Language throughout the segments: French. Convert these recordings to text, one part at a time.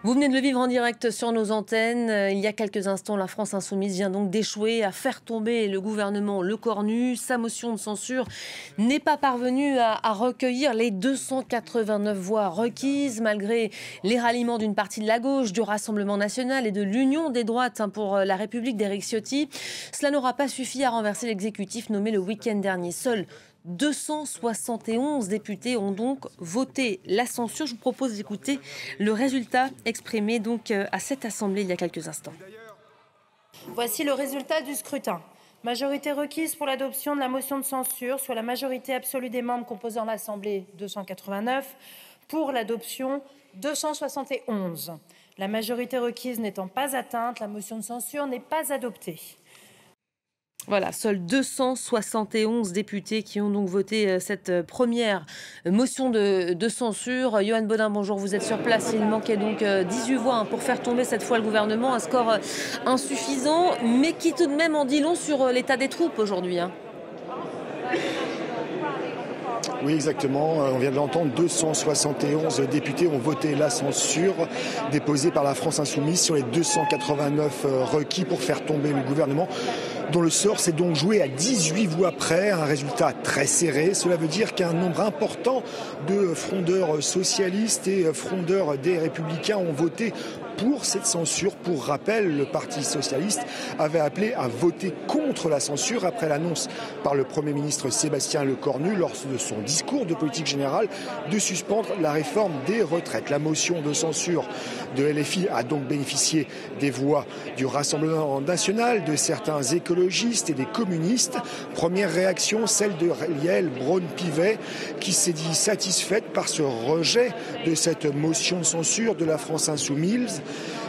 Vous venez de le vivre en direct sur nos antennes. Il y a quelques instants, la France insoumise vient donc d'échouer à faire tomber le gouvernement Lecornu. Sa motion de censure n'est pas parvenue à recueillir les 289 voix requises, malgré les ralliements d'une partie de la gauche, du Rassemblement national et de l'Union des droites pour la République d'Éric Ciotti. Cela n'aura pas suffi à renverser l'exécutif nommé le week-end dernier. Seuls 271 députés ont donc voté la censure. Je vous propose d'écouter le résultat exprimé donc à cette assemblée il y a quelques instants. Voici le résultat du scrutin. Majorité requise pour l'adoption de la motion de censure, soit la majorité absolue des membres composant l'Assemblée, 289, pour l'adoption, 271. La majorité requise n'étant pas atteinte, la motion de censure n'est pas adoptée. Voilà, seuls 271 députés qui ont donc voté cette première motion de censure. Yohann Bodin, bonjour, vous êtes sur place. Il manquait donc 18 voix pour faire tomber cette fois le gouvernement. Un score insuffisant, mais qui tout de même en dit long sur l'état des troupes aujourd'hui. Oui, exactement. On vient de l'entendre, 271 députés ont voté la censure déposée par la France insoumise sur les 289 requis pour faire tomber le gouvernement, dont le sort s'est donc joué à 18 voix près, un résultat très serré. Cela veut dire qu'un nombre important de frondeurs socialistes et frondeurs des Républicains ont voté pour cette censure. Pour rappel, le Parti socialiste avait appelé à voter contre la censure après l'annonce par le Premier ministre Sébastien Lecornu lors de son discours de politique générale de suspendre la réforme des retraites. La motion de censure de LFI a donc bénéficié des voix du Rassemblement national, de certains écologistes et des communistes. Première réaction, celle de Yaël Braun-Pivet, qui s'est dit satisfaite par ce rejet de cette motion de censure de la France insoumise,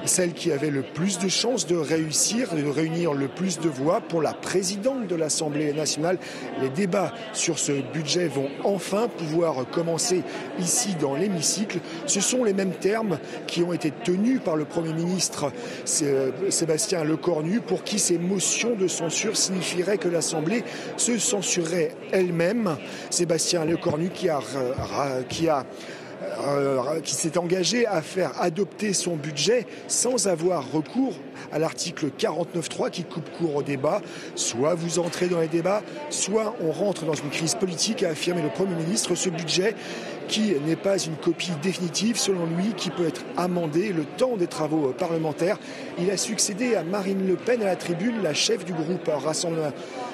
celle qui avait le plus de chances de réussir, de réunir le plus de voix pour la présidente de l'Assemblée nationale. Les débats sur ce budget vont enfin pouvoir commencer ici dans l'hémicycle. Ce sont les mêmes termes qui ont été tenus par le Premier ministre Sébastien Lecornu, pour qui ces motions de censure signifieraient que l'Assemblée se censurerait elle-même. Sébastien Lecornu qui s'est engagé à faire adopter son budget sans avoir recours à l'article 49.3 qui coupe court au débat. Soit vous entrez dans les débats, soit on rentre dans une crise politique, a affirmé le Premier ministre. Ce budget, qui n'est pas une copie définitive, selon lui, qui peut être amendé le temps des travaux parlementaires. Il a succédé à Marine Le Pen à la tribune, la chef du groupe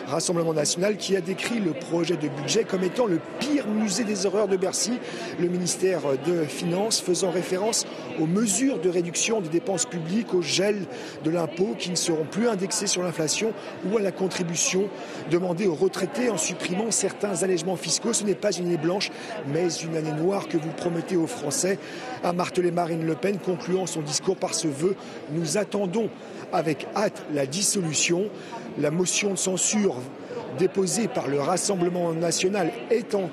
Rassemblement national, qui a décrit le projet de budget comme étant le pire musée des horreurs de Bercy. Le ministère de Finances faisant référence aux mesures de réduction des dépenses publiques, au gel de l'impôt qui ne seront plus indexés sur l'inflation, ou à la contribution demandée aux retraités en supprimant certains allègements fiscaux. Ce n'est pas une année blanche, mais une année noire que vous promettez aux Français, a martelé Marine Le Pen, concluant son discours par ce vœu. Nous attendons avec hâte la dissolution. La motion de censure déposée par le Rassemblement national est en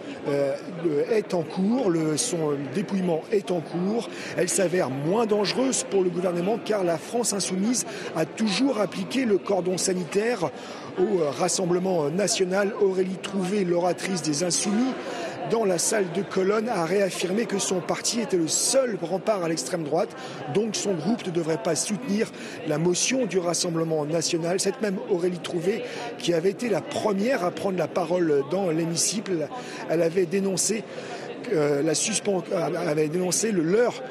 cours, son dépouillement est en cours. Elle s'avère moins dangereuse pour le gouvernement, car la France insoumise a toujours appliqué le cordon sanitaire au Rassemblement national. Aurélie Trouvé, l'oratrice des Insoumis, dans la salle de colonne, a réaffirmé que son parti était le seul rempart à l'extrême droite, donc son groupe ne devrait pas soutenir la motion du Rassemblement national. Cette même Aurélie Trouvé, qui avait été la première à prendre la parole dans l'hémicycle, elle avait dénoncé le leurre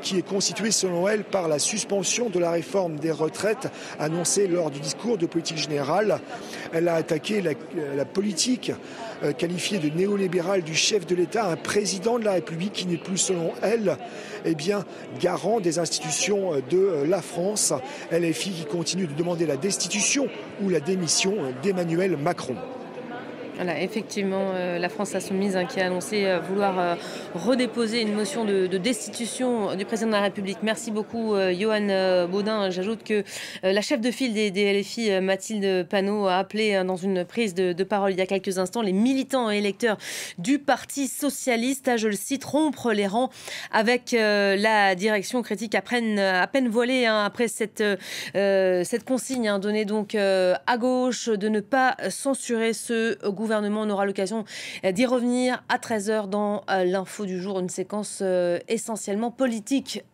qui est constitué selon elle par la suspension de la réforme des retraites annoncée lors du discours de politique générale. Elle a attaqué la politique qualifiée de néolibérale du chef de l'État, un président de la République qui n'est plus, selon elle, garant des institutions de la France. LFI qui continue de demander la destitution ou la démission d'Emmanuel Macron. Voilà, effectivement, la France insoumise qui a annoncé vouloir redéposer une motion de destitution du président de la République. Merci beaucoup, Yohann Bodin. J'ajoute que la chef de file des LFI, Mathilde Panot, a appelé dans une prise de parole il y a quelques instants les militants et électeurs du Parti socialiste à, je le cite, rompre les rangs avec la direction. Critique à peine voilée après cette consigne donnée donc à gauche de ne pas censurer ce gouvernement. On aura l'occasion d'y revenir à 13h dans l'info du jour, une séquence essentiellement politique.